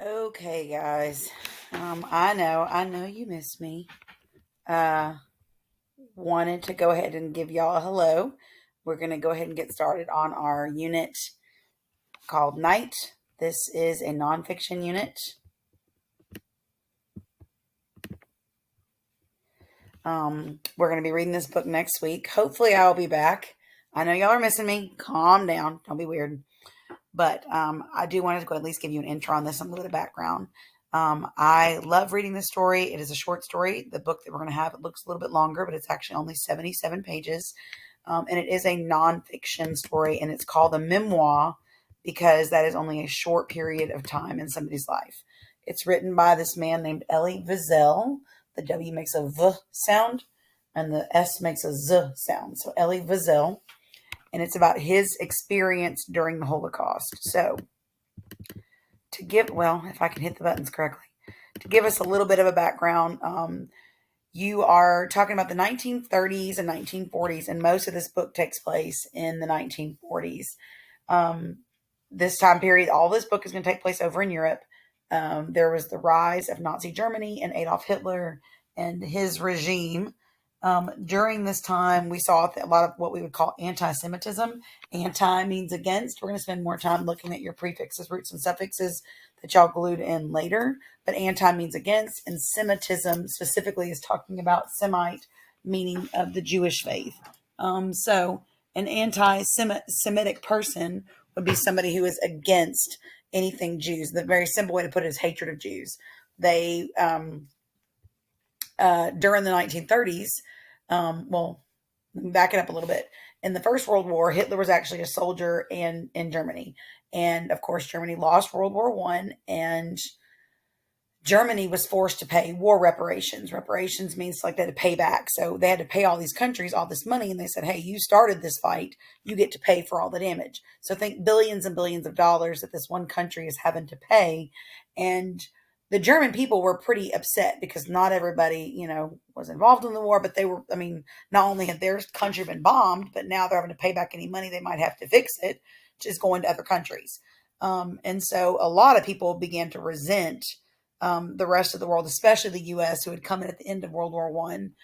Okay, guys. I know you missed me. Uh, Wanted to go ahead and give y'all a hello. We're gonna go ahead and get started on our unit called Night. This is a nonfiction unit. We're gonna be reading this book next week. Hopefully, I'll be back. I know y'all are missing me. Calm down. Don't be weird. But I do want to go at least give you an intro on this and a little bit of background. I love reading this story. It is a short story. The book that we're going to have, it looks a little bit longer, but it's actually only 77 pages. And it is a nonfiction story, and it's called a memoir because that is only a short period of time in somebody's life. It's written by this man named Elie Wiesel. The W makes a V sound, and the S makes a Z sound. So Elie Wiesel, and it's about his experience during the Holocaust. So, if I can hit the buttons correctly, to give us a little bit of a background, you are talking about the 1930s and 1940s, and most of this book takes place in the 1940s. Um, this time period, all this book is going to take place over in Europe. There was the rise of Nazi Germany and Adolf Hitler and his regime. During this time, we saw a lot of what we would call anti Semitism. Anti means against. We're going to spend more time looking at your prefixes, roots, and suffixes that y'all glued in later. But anti means against, and Semitism specifically is talking about Semite, meaning of the Jewish faith. So, an anti Semitic person would be somebody who is against anything Jews. The very simple way to put it is hatred of Jews. They during the 1930s, back it up a little bit. In the First World War, Hitler was actually a soldier in Germany, and of course, Germany lost World War One, and Germany was forced to pay war reparations. Reparations means like they had to pay back. So they had to pay all these countries all this money, and they said, hey, you started this fight. You get to pay for all the damage. So think billions and billions of dollars that this one country is having to pay. And the German people were pretty upset because not everybody, was involved in the war, but they were, not only had their country been bombed, but now they're having to pay back any money they might have to fix it, just going to other countries. And so a lot of people began to resent the rest of the world, especially the U.S., who had come in at the end of World War One,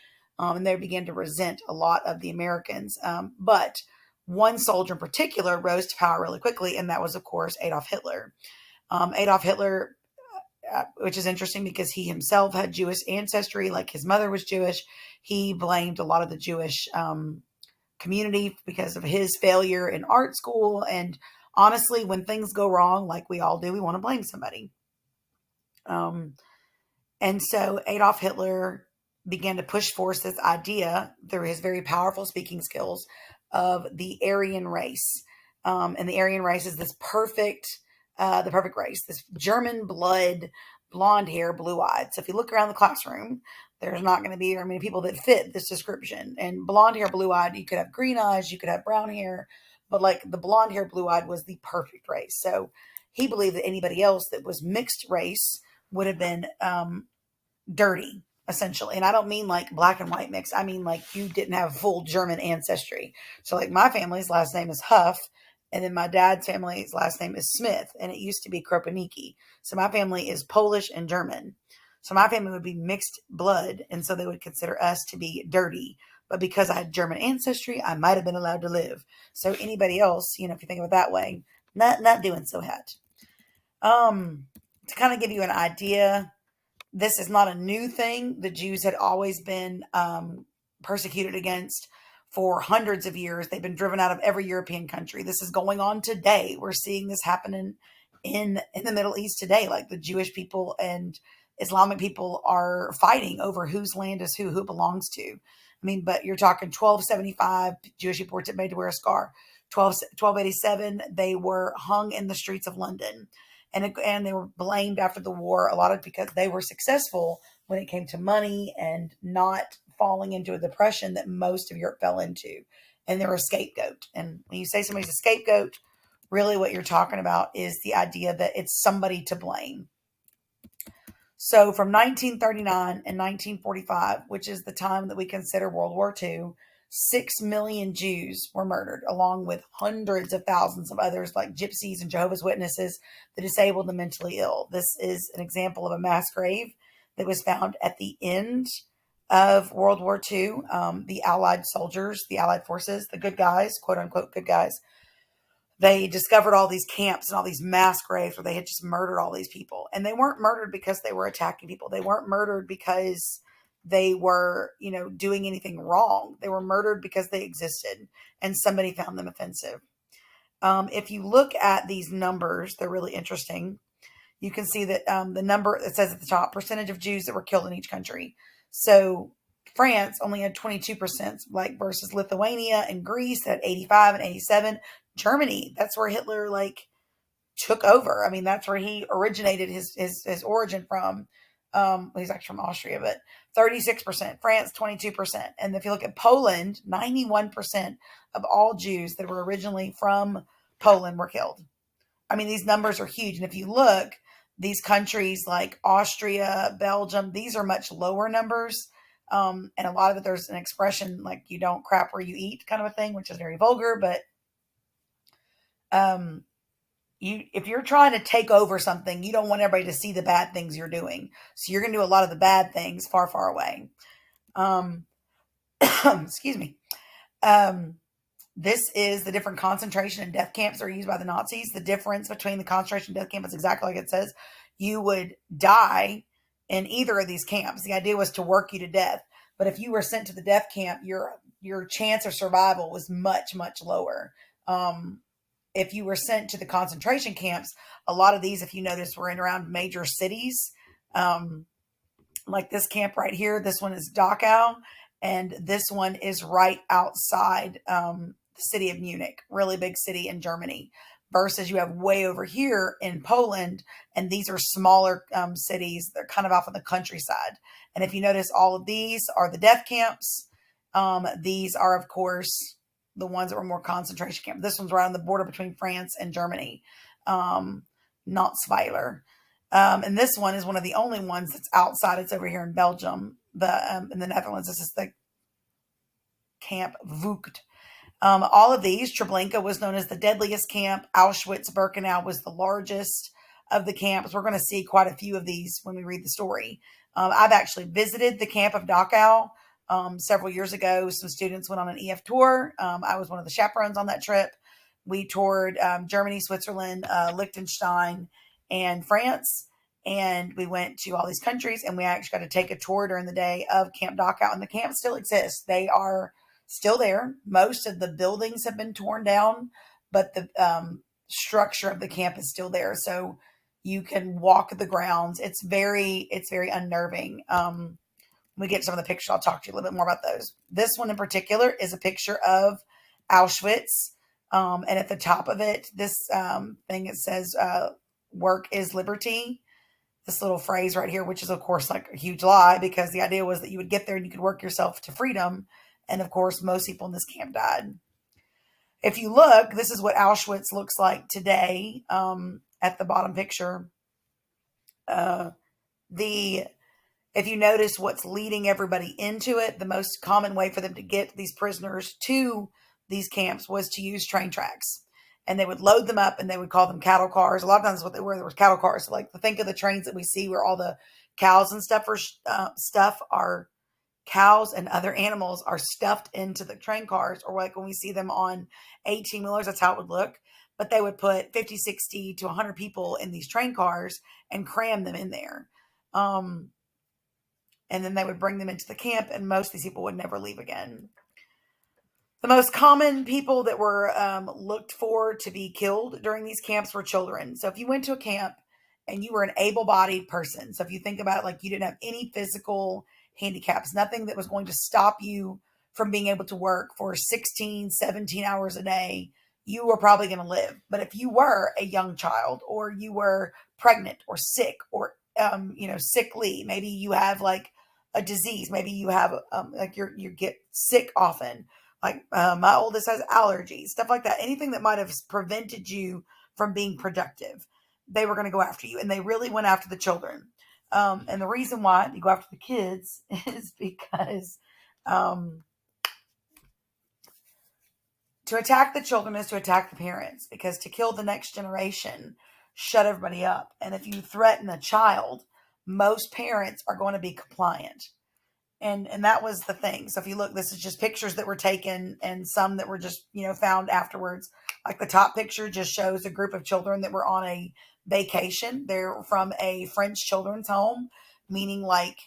and they began to resent a lot of the Americans. But one soldier in particular rose to power really quickly, and that was, of course, Adolf Hitler. Adolf Hitler, which is interesting because he himself had Jewish ancestry, like his mother was Jewish. He blamed a lot of the Jewish community because of his failure in art school. And honestly, when things go wrong, like we all do, we want to blame somebody. Um, and so Adolf Hitler began to push forth this idea through his very powerful speaking skills of the Aryan race. And the Aryan race is the perfect race, this German blood, blonde hair, blue eyed. So if you look around the classroom, there's not going to be very many people that fit this description. And blonde hair, blue eyed, you could have green eyes, you could have brown hair, but like the blonde hair, blue eyed was the perfect race. So he believed that anybody else that was mixed race would have been dirty, essentially. And I don't mean like black and white mix. I mean like you didn't have full German ancestry. So like my family's last name is Huff, and then my dad's family's last name is Smith, and it used to be Kropaniki. So my family is Polish and German. So my family would be mixed blood, and so they would consider us to be dirty. But because I had German ancestry, I might have been allowed to live. So anybody else, if you think of it that way, not doing so hot. To kind of give you an idea, this is not a new thing. The Jews had always been persecuted against for hundreds of years. They've been driven out of every European country. This is going on today. We're seeing this happening in the Middle East today. Like the Jewish people and Islamic people are fighting over whose land is who it belongs to. But you're talking 1275, Jewish people were made to wear a scar. 1287, they were hung in the streets of London, and they were blamed after the war a lot of because they were successful when it came to money and not falling into a depression that most of Europe fell into, and they were a scapegoat. And when you say somebody's a scapegoat, really what you're talking about is the idea that it's somebody to blame. So from 1939 and 1945, which is the time that we consider World War II, 6 million Jews were murdered, along with hundreds of thousands of others like gypsies and Jehovah's Witnesses, the disabled, and mentally ill. This is an example of a mass grave that was found at the end of World War II. The Allied soldiers, the Allied forces, the good guys, quote unquote good guys, they discovered all these camps and all these mass graves where they had just murdered all these people. And they weren't murdered because they were attacking people. They weren't murdered because they were, doing anything wrong. They were murdered because they existed and somebody found them offensive. If you look at these numbers, they're really interesting. You can see that the number, it says at the top, percentage of Jews that were killed in each country. So France only had 22%, like versus Lithuania and Greece at 85 and 87. Germany, that's where Hitler took over. I mean, that's where he originated his origin from. He's actually from Austria, but 36%, France 22%. And if you look at Poland, 91% of all Jews that were originally from Poland were killed. I mean, these numbers are huge. And if you look, these countries like Austria, Belgium, these are much lower numbers. And a lot of it, there's an expression like you don't crap where you eat kind of a thing, which is very vulgar, but if you're trying to take over something, you don't want everybody to see the bad things you're doing. So you're going to do a lot of the bad things far, far away. Excuse me. This is the different concentration and death camps that are used by the Nazis. The difference between the concentration and death camp is exactly like it says. You would die in either of these camps. The idea was to work you to death. But if you were sent to the death camp, your chance of survival was much, much lower. If you were sent to the concentration camps, a lot of these, if you notice, were in around major cities. Like this camp right here. This one is Dachau. And this one is right outside the city of Munich, really big city in Germany. Versus you have way over here in Poland, and these are smaller cities. They're kind of off on the countryside. And if you notice, all of these are the death camps. These are, of course, the ones that were more concentration camps. This one's right on the border between France and Germany, Natzweiler. And this one is one of the only ones that's outside. It's over here in Belgium, in the Netherlands. This is the Camp Vught. All of these, Treblinka was known as the deadliest camp. Auschwitz-Birkenau was the largest of the camps. We're going to see quite a few of these when we read the story. I've actually visited the camp of Dachau several years ago. Some students went on an EF tour. I was one of the chaperones on that trip. We toured Germany, Switzerland, Liechtenstein, and France. And we went to all these countries, and we actually got to take a tour during the day of Camp Dachau. And the camps still exist. They are still there. Most of the buildings have been torn down, but the structure of the camp is still there. So you can walk the grounds. It's very unnerving. When we get to some of the pictures, I'll talk to you a little bit more about those. This one in particular is a picture of Auschwitz. And at the top of it, this thing, it says, work is liberty. This little phrase right here, which is, of course, like a huge lie, because the idea was that you would get there and you could work yourself to freedom. And, of course, most people in this camp died. If you look, this is what Auschwitz looks like today at the bottom picture. If you notice what's leading everybody into it, the most common way for them to get these prisoners to these camps was to use train tracks. And they would load them up and they would call them cattle cars. A lot of times what they were, there was cattle cars. So like think of the trains that we see where all the cows and stuff are cows and other animals are stuffed into the train cars. Or like when we see them on 18-wheelers, that's how it would look. But they would put 50, 60 to 100 people in these train cars and cram them in there. And then they would bring them into the camp, and most of these people would never leave again. The most common people that were looked for to be killed during these camps were children. So if you went to a camp and you were an able-bodied person, so if you think about it, like you didn't have any physical handicaps, nothing that was going to stop you from being able to work for 16, 17 hours a day, you were probably going to live. But if you were a young child, or you were pregnant or sick, or sickly, maybe you have like a disease, maybe you have like you get sick often. Like my oldest has allergies, stuff like that. Anything that might have prevented you from being productive, they were going to go after you. And they really went after the children. And the reason why you go after the kids is because To attack the children is to attack the parents, because to kill the next generation, shut everybody up. And if you threaten a child, most parents are going to be compliant. And that was the thing. So if you look, this is just pictures that were taken and some that were just, found afterwards. Like the top picture just shows a group of children that were on a vacation. They're from a French children's home, meaning like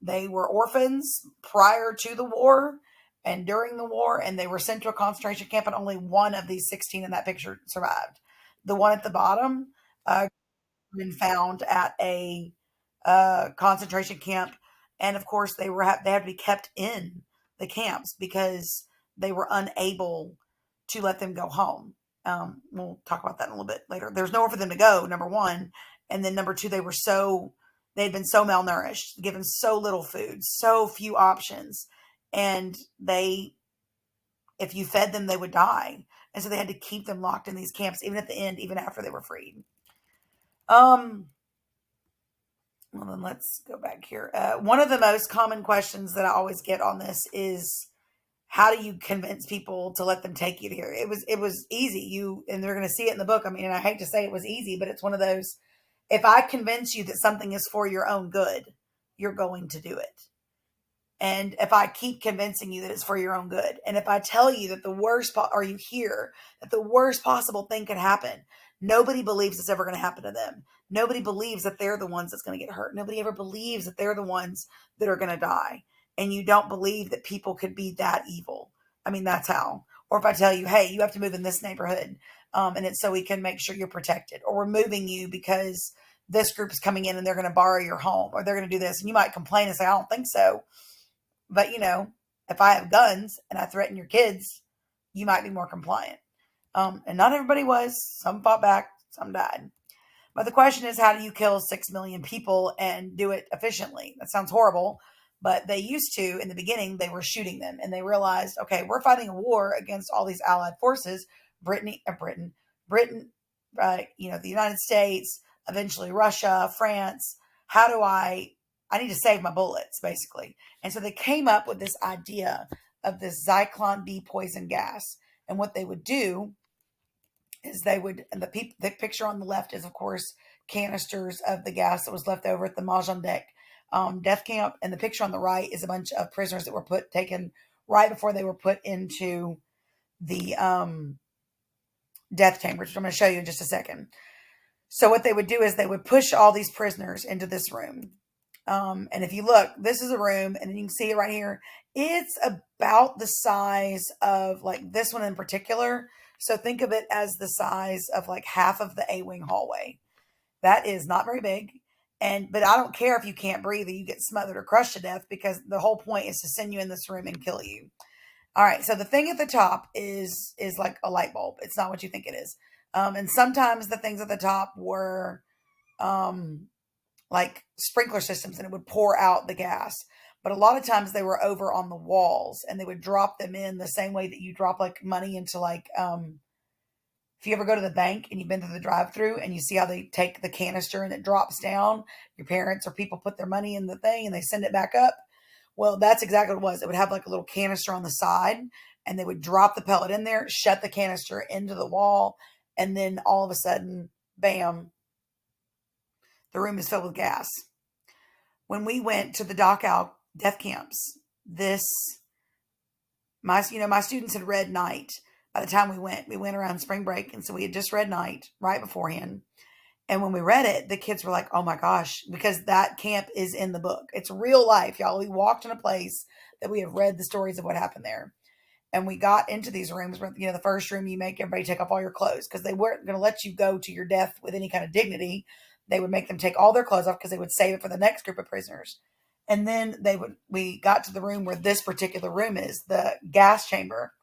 they were orphans prior to the war and during the war, and they were sent to a concentration camp, and only one of these 16 in that picture survived. The one at the bottom, been found at a concentration camp, and of course they had to be kept in the camps because they were unable to let them go home. We'll talk about that in a little bit later. There's nowhere for them to go, number one, and then number two, they'd been so malnourished, given so little food, so few options, and if you fed them, they would die, and so they had to keep them locked in these camps, even at the end, even after they were freed. Um, Well, then let's go back here. One of the most common questions that I always get on this is, how do you convince people to let them take you to here? It was easy. And they're going to see it in the book. I mean, and I hate to say it was easy, but it's one of those. If I convince you that something is for your own good, you're going to do it. And if I keep convincing you that it's for your own good, and if I tell you that or you hear that the worst possible thing could happen, nobody believes it's ever going to happen to them. Nobody believes that they're the ones that's going to get hurt. Nobody ever believes that they're the ones that are going to die. And you don't believe that people could be that evil. I mean, that's how. Or if I tell you, hey, you have to move in this neighborhood, and it's so we can make sure you're protected, or we're moving you because this group is coming in and they're going to borrow your home, or they're going to do this. And you might complain and say, I don't think so. But, if I have guns and I threaten your kids, you might be more compliant. And not everybody was. Some fought back, some died. But the question is, how do you kill 6 million people and do it efficiently? That sounds horrible. But they used to, in the beginning, they were shooting them. And they realized, okay, we're fighting a war against all these allied forces. Britain, the United States, eventually Russia, France. How do I need to save my bullets, basically. And so they came up with this idea of this Zyklon B poison gas. And what they would do is and the picture on the left is, of course, canisters of the gas that was left over at the Majandek death camp. And the picture on the right is a bunch of prisoners that were taken right before they were put into the death chambers, which I'm going to show you in just a second. So what they would do is they would push all these prisoners into this room. And if you look, this is a room, and then you can see it right here. It's about the size of like this one in particular. So think of it as the size of like half of the A-wing hallway. That is not very big. But I don't care if you can't breathe or you get smothered or crushed to death, because the whole point is to send you in this room and kill you. All right. So the thing at the top is like a light bulb. It's not what you think it is. And sometimes the things at the top were, like sprinkler systems, and it would pour out the gas. But a lot of times they were over on the walls, and they would drop them in the same way that you drop like money into like, if you ever go to the bank and you've been to the drive-through and you see how they take the canister and it drops down, your parents or people put their money in the thing and they send it back up. Well, that's exactly what it was. It would have like a little canister on the side, and they would drop the pellet in there, shut the canister into the wall, and then all of a sudden, bam, the room is filled with gas. When we went to the Dachau death camps, my students had read Night. By the time we went around spring break, and so we had just read Night right beforehand. And when we read it, the kids were like, "Oh my gosh," because that camp is in the book. It's real life, y'all. We walked in a place that we have read the stories of what happened there. And we got into these rooms where, the first room, you make everybody take off all your clothes, because they weren't going to let you go to your death with any kind of dignity. They would make them take all their clothes off because they would save it for the next group of prisoners. And then we got to the room where this particular room is, the gas chamber.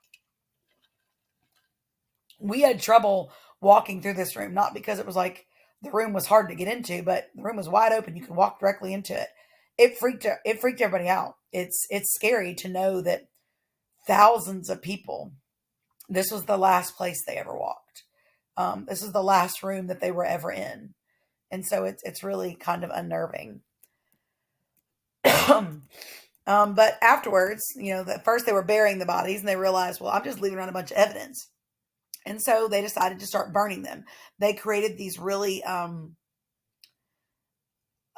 We had trouble walking through this room, not because it was like the room was hard to get into, but the room was wide open. You could walk directly into it. It freaked everybody out. It's scary to know that thousands of people, this was the last place they ever walked. This is the last room that they were ever in. And so it's really kind of unnerving. But afterwards, at first they were burying the bodies and they realized, well, I'm just leaving around a bunch of evidence. And so they decided to start burning them. They created these really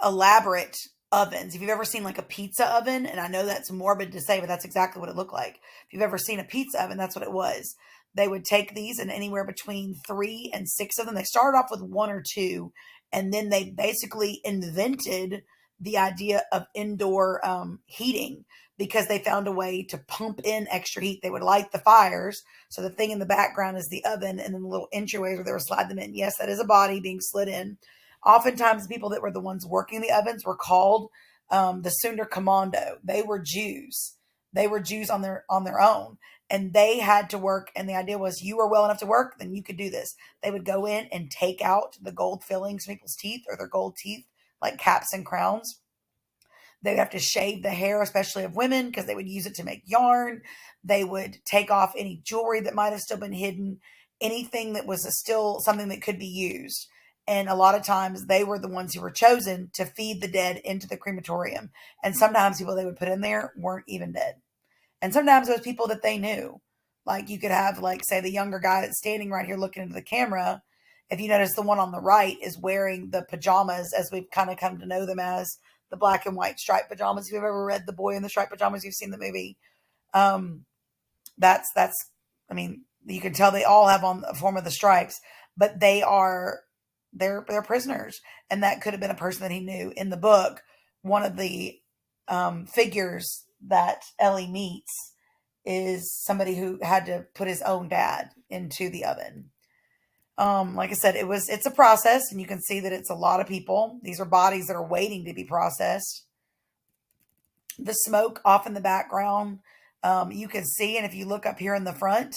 elaborate ovens. If you've ever seen like a pizza oven, and I know that's morbid to say, but that's exactly what it looked like. If you've ever seen a pizza oven, that's what it was. They would take these and anywhere between 3 and 6 of them. They started off with one or two, and then they basically invented the idea of indoor heating because they found a way to pump in extra heat. They would light the fires. So the thing in the background is the oven, and then the little entryways where they would slide them in. Yes, that is a body being slid in. Oftentimes, the people that were the ones working the ovens were called the Sunder Commando. They were Jews. They were Jews on their own, and they had to work. And the idea was, you were well enough to work, then you could do this. They would go in and take out the gold fillings from people's teeth or their gold teeth, like caps and crowns. They would have to shave the hair, especially of women, because they would use it to make yarn. They would take off any jewelry that might have still been hidden, anything that was still something that could be used. And a lot of times they were the ones who were chosen to feed the dead into the crematorium. And sometimes people they would put in there weren't even dead. And sometimes it was people that they knew. Like you could have, like, say, the younger guy that's standing right here looking into the camera. If you notice, the one on the right is wearing the pajamas as we've kind of come to know them as the black and white striped pajamas. If you've ever read The Boy in the Striped Pajamas, you've seen the movie. Um, that's I mean, you can tell they all have on a form of the stripes, but they're prisoners. And that could have been a person that he knew. In the book, one of the figures that Ellie meets is somebody who had to put his own dad into the oven. Like I said, it's a process, and you can see that it's a lot of people. These are bodies that are waiting to be processed. The smoke off in the background, you can see, and if you look up here in the front,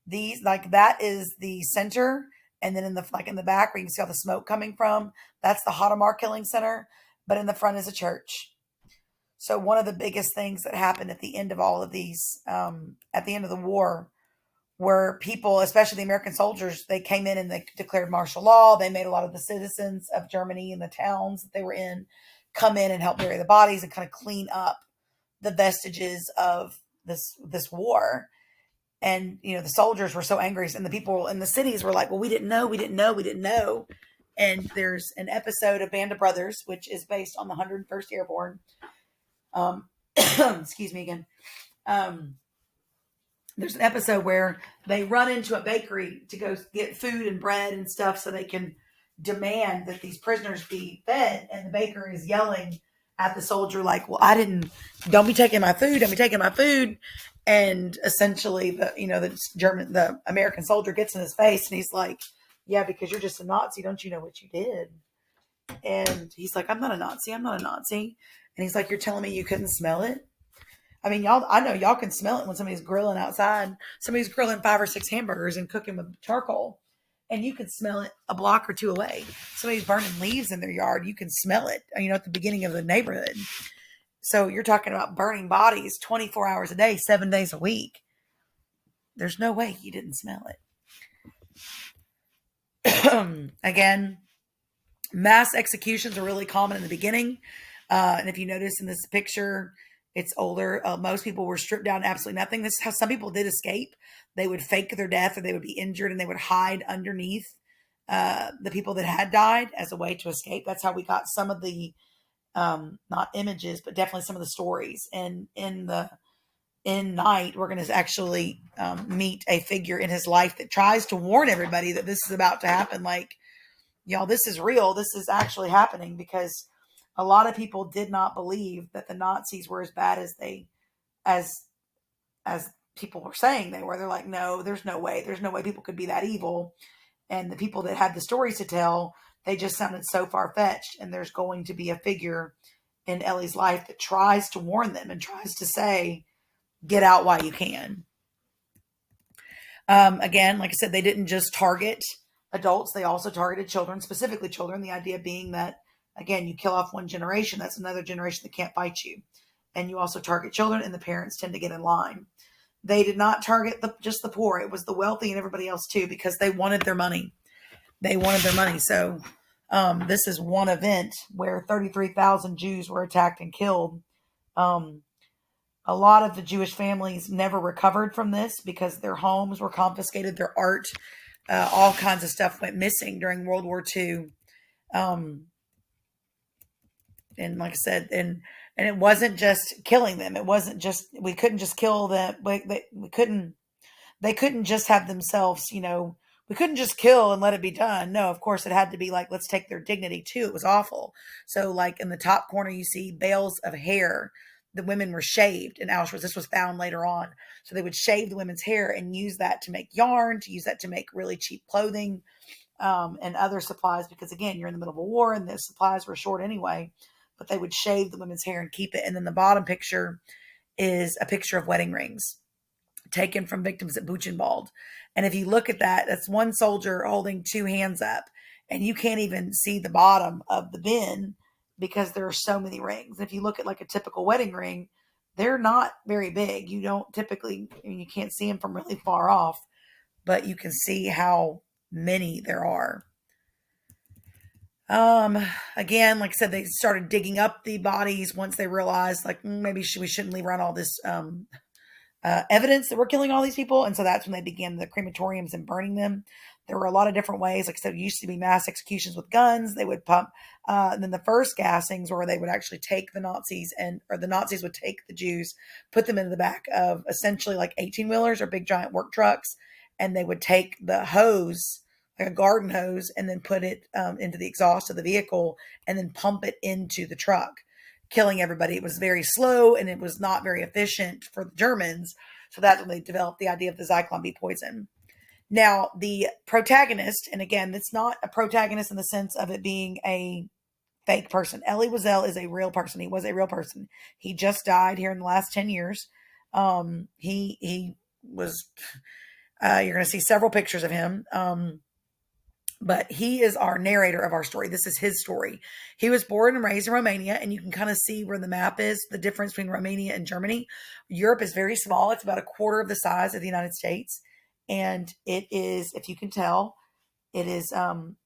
these, like, that is the center, and then in the back where you can see all the smoke coming from, that's the Hadamar Killing Center, but in the front is a church. So one of the biggest things that happened at the end of all of these, at the end of the war, where people, especially the American soldiers, they came in and they declared martial law. They made a lot of the citizens of Germany and the towns that they were in come in and help bury the bodies and kind of clean up the vestiges of this war. And the soldiers were so angry, and the people in the cities were like, "Well, we didn't know, we didn't know, we didn't know." And there's an episode of Band of Brothers, which is based on the 101st Airborne. Excuse me again. There's an episode where they run into a bakery to go get food and bread and stuff so they can demand that these prisoners be fed. And the baker is yelling at the soldier like, "Well, don't be taking my food. Don't be taking my food." And essentially the American soldier gets in his face and he's like, "Yeah, because you're just a Nazi. Don't you know what you did?" And he's like, "I'm not a Nazi. I'm not a Nazi." And he's like, "You're telling me you couldn't smell it?" I mean, I know y'all can smell it when somebody's grilling outside. Somebody's grilling 5 or 6 hamburgers and cooking with charcoal, and you can smell it a block or two away. Somebody's burning leaves in their yard. You can smell it, at the beginning of the neighborhood. So you're talking about burning bodies 24 hours a day, 7 days a week. There's no way you didn't smell it. Again, mass executions are really common in the beginning. And if you notice in this picture, it's older. Most people were stripped down to absolutely nothing. This is how some people did escape. They would fake their death, or they would be injured, and they would hide underneath the people that had died as a way to escape. That's how we got some of the, not images, but definitely some of the stories. And in Night, we're going to actually meet a figure in his life that tries to warn everybody that this is about to happen. Like, y'all, this is real. This is actually happening, because a lot of people did not believe that the Nazis were as bad as people were saying they were. They're like, "No, there's no way. There's no way people could be that evil." And the people that had the stories to tell, they just sounded so far-fetched. And there's going to be a figure in Ellie's life that tries to warn them and tries to say, "Get out while you can." Again, like I said, they didn't just target adults. They also targeted children, specifically children. The idea being that, again, you kill off one generation, that's another generation that can't fight you. And you also target children, and the parents tend to get in line. They did not target just the poor. It was the wealthy and everybody else too, because they wanted their money. They wanted their money. So this is one event where 33,000 Jews were attacked and killed. A lot of the Jewish families never recovered from this because their homes were confiscated, their art, all kinds of stuff went missing during World War II. Um, and like I said, and it wasn't just killing them. It wasn't just we couldn't just kill them. We couldn't. They couldn't just have themselves. We couldn't just kill and let it be done. No, of course it had to be like let's take their dignity too. It was awful. So like in the top corner, you see bales of hair. The women were shaved in Auschwitz. This was found later on. So they would shave the women's hair and use that to make yarn, to use that to make really cheap clothing, and other supplies because again you're in the middle of a war and the supplies were short anyway, but they would shave the women's hair and keep it. And then the bottom picture is a picture of wedding rings taken from victims at Buchenwald. And if you look at that, that's one soldier holding two hands up and you can't even see the bottom of the bin because there are so many rings. If you look at like a typical wedding ring, they're not very big. You don't typically, you can't see them from really far off, but you can see how many there are. Um, Again, like I said, they started digging up the bodies once they realized, like, maybe we shouldn't leave around all this evidence that we're killing all these people. And so that's when they began the crematoriums and burning them. There were a lot of different ways. Like I said, it used to be mass executions with guns. They would pump. Then the first gassings where they would actually take the Nazis or the Nazis would take the Jews, put them in the back of essentially like 18 wheelers or big giant work trucks. And they would take the hose, like a garden hose, and then put it into the exhaust of the vehicle and then pump it into the truck, killing everybody. It was very slow and it was not very efficient for the Germans. So that's when they developed the idea of the Zyklon B poison. Now, the protagonist, and again, it's not a protagonist in the sense of it being a fake person. Elie Wiesel is a real person. He was a real person. He just died here in the last 10 years. He was, you're going to see several pictures of him. But he is our narrator of our story. This is his story. He was born and raised in Romania, and you can kind of see where the map is, the difference between Romania and Germany. Europe is very small. It's about a quarter of the size of the United States. And it is, if you can tell, it is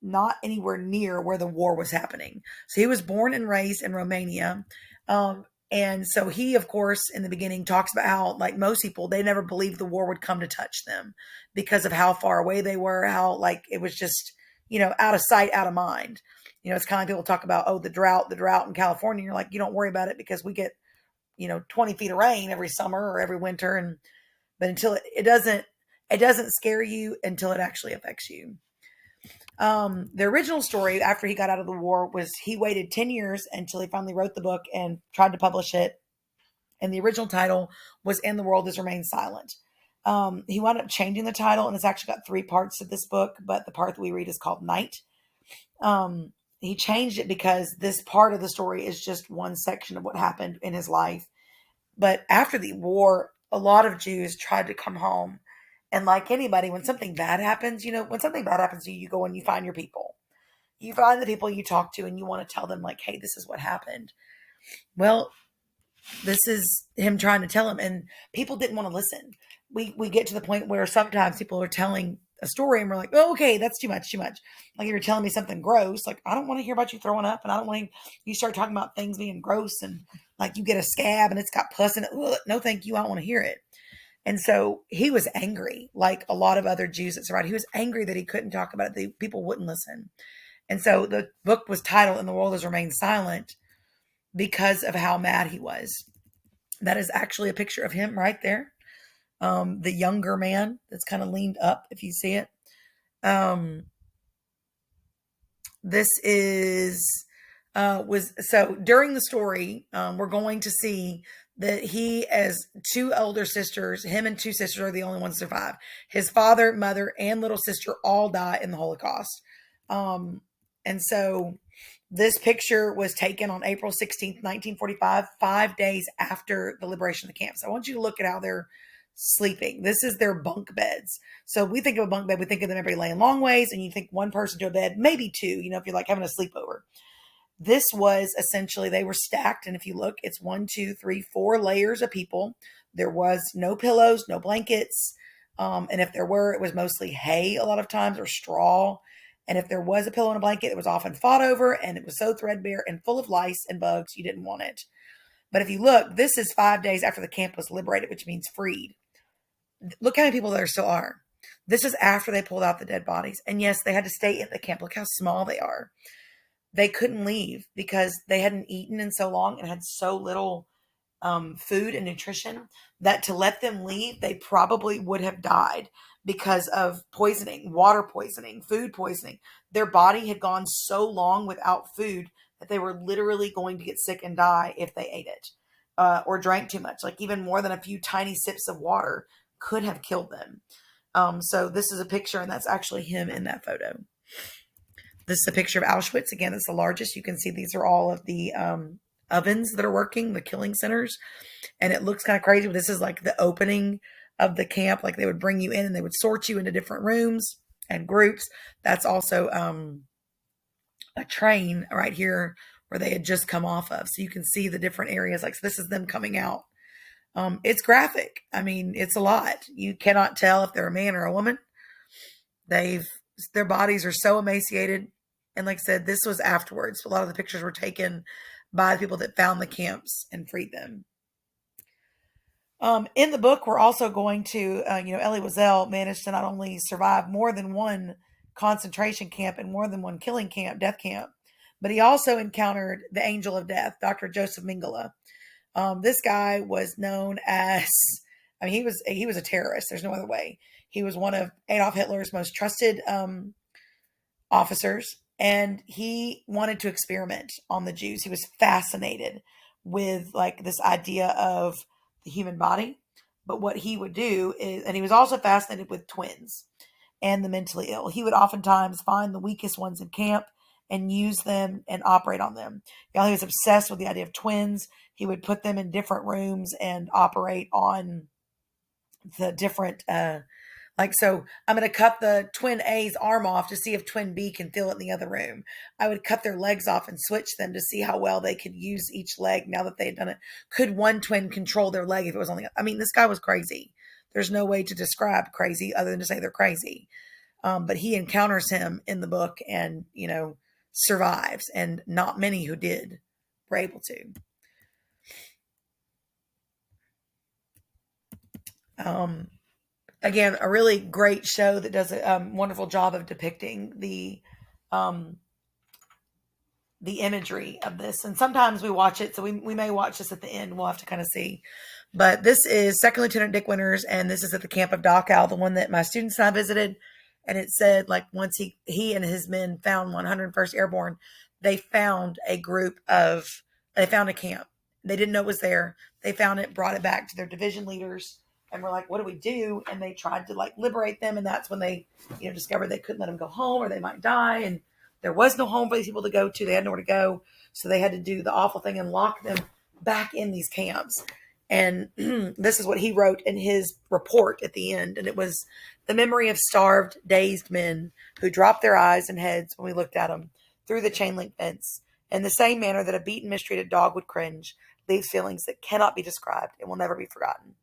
not anywhere near where the war was happening. So he was born and raised in Romania. And so he, of course, in the beginning talks about how, like most people, they never believed the war would come to touch them because of how far away they were, how like it was just, out of sight, out of mind. It's kind of like people talk about, oh, the drought in California. You're like, you don't worry about it because we get, 20 feet of rain every summer or every winter. But until it doesn't scare you until it actually affects you. The original story after he got out of the war was he waited 10 years until he finally wrote the book and tried to publish it. And the original title was And the World Has Remained Silent. He wound up changing the title, and it's actually got 3 parts to this book, but the part that we read is called Night. He changed it because this part of the story is just one section of what happened in his life. But after the war, a lot of Jews tried to come home. And like anybody, when something bad happens, when something bad happens to you, you go and you find your people. You find the people you talk to and you want to tell them like, hey, this is what happened. Well, this is him trying to tell him, and people didn't want to listen. We get to the point where sometimes people are telling a story and we're like, oh, okay, that's too much. Like if you're telling me something gross, like I don't want to hear about you throwing up, and I don't want you start talking about things being gross and like you get a scab and it's got pus in it. Ugh, no, thank you. I don't want to hear it. And so he was angry, like a lot of other Jews that survived. He was angry that he couldn't talk about it. The people wouldn't listen. And so the book was titled And the World Has Remained Silent because of how mad he was. That is actually a picture of him right there. The younger man that's kind of leaned up, if you see it. This is so during the story, we're going to see that he has 2 elder sisters. Him and 2 sisters are the only ones to survive. His father, mother, and little sister all die in the Holocaust. And so this picture was taken on April 16th, 1945, 5 days after the liberation of the camps. I want you to look at how they're sleeping. This is their bunk beds. So we think of a bunk bed, we think of them everybody laying long ways, and you think one person to a bed, maybe 2, if you're like having a sleepover. This was essentially, they were stacked. And if you look, it's 1, 2, 3, 4 layers of people. There was no pillows, no blankets. And if there were, it was mostly hay a lot of times or straw. And if there was a pillow and a blanket, it was often fought over, and it was so threadbare and full of lice and bugs, you didn't want it. But if you look, this is 5 days after the camp was liberated, which means freed. Look how many people there still are. This is after they pulled out the dead bodies. And yes, they had to stay at the camp. Look how small they are. They couldn't leave because they hadn't eaten in so long and had so little food and nutrition that to let them leave, they probably would have died because of poisoning, water poisoning, food poisoning. Their body had gone so long without food that they were literally going to get sick and die if they ate it or drank too much. Like even more than a few tiny sips of water could have killed them. So this is a picture, and that's actually him in that photo. This is a picture of Auschwitz. Again, it's the largest. You can see these are all of the ovens that are working, the killing centers. And it looks kind of crazy, but this is like the opening of the camp. Like they would bring you in and they would sort you into different rooms and groups. That's also a train right here where they had just come off of. So you can see the different areas. Like, so this is them coming out. It's graphic. I mean, it's a lot. You cannot tell if they're a man or a woman. Their bodies are so emaciated. And like I said, this was afterwards. A lot of the pictures were taken by the people that found the camps and freed them. In the book, we're also going to, Elie Wiesel managed to not only survive more than one concentration camp and more than one killing camp, death camp, but he also encountered the angel of death, Dr. Joseph Mengele. This guy was known as, I mean, he was a terrorist. There's no other way. He was one of Adolf Hitler's most trusted officers, and he wanted to experiment on the Jews. He was fascinated with like this idea of the human body. But what he would do is, and he was also fascinated with twins and the mentally ill. He would oftentimes find the weakest ones in camp and use them and operate on them. He was obsessed with the idea of twins. He would put them in different rooms and operate on the different so I'm going to cut the twin A's arm off to see if twin B can feel it in the other room. I would cut their legs off and switch them to see how well they could use each leg now that they had done it. Could one twin control their leg if it was only, I mean, this guy was crazy. There's no way to describe crazy other than to say they're crazy. But he encounters him in the book and, survives, and not many who did were able to. Again, a really great show that does a wonderful job of depicting the imagery of this. And sometimes we watch it, so we may watch this at the end. We'll have to kind of see. But this is Second Lieutenant Dick Winters, and this is at the camp of Dachau, the one that my students and I visited. And it said, like, once he and his men found 101st Airborne, they found a camp. They didn't know it was there. They found it, brought it back to their division leaders, and were like, what do we do? And they tried to like liberate them. And that's when they, discovered they couldn't let them go home or they might die. And there was no home for these people to go to. They had nowhere to go. So they had to do the awful thing and lock them back in these camps. And this is what he wrote in his report at the end. And it was the memory of starved, dazed men who dropped their eyes and heads when we looked at them through the chain link fence. In the same manner that a beaten, mistreated dog would cringe, leaves feelings that cannot be described and will never be forgotten.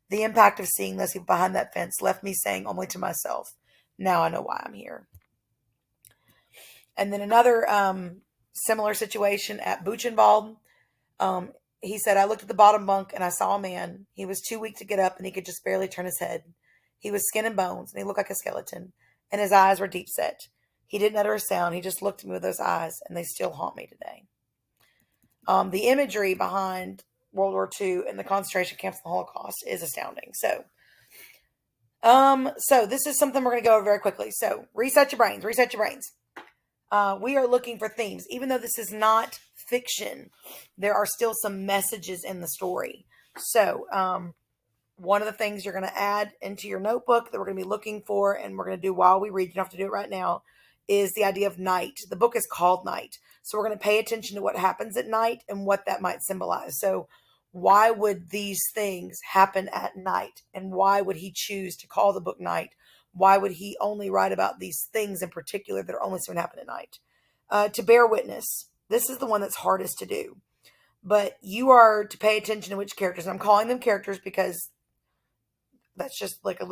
The impact of seeing those people behind that fence left me saying only to myself, now I know why I'm here. And then another similar situation at Buchenwald. He said, I looked at the bottom bunk and I saw a man. He was too weak to get up and he could just barely turn his head. He was skin and bones and he looked like a skeleton, and his eyes were deep set. He didn't utter a sound. He just looked at me with those eyes, and they still haunt me today. The imagery behind World War II and the concentration camps and the Holocaust is astounding. So this is something we're going to go over very quickly. So reset your brains. We are looking for themes. Even though this is not fiction, there are still some messages in the story. So one of the things you're going to add into your notebook that we're going to be looking for, and we're going to do while we read, you don't have to do it right now, is the idea of night. The book is called Night. So we're going to pay attention to what happens at night and what that might symbolize. So why would these things happen at night? And why would he choose to call the book Night? Why would he only write about these things in particular that are only going to happen at night? To bear witness. This is the one that's hardest to do. But you are to pay attention to which characters. And I'm calling them characters because that's just like a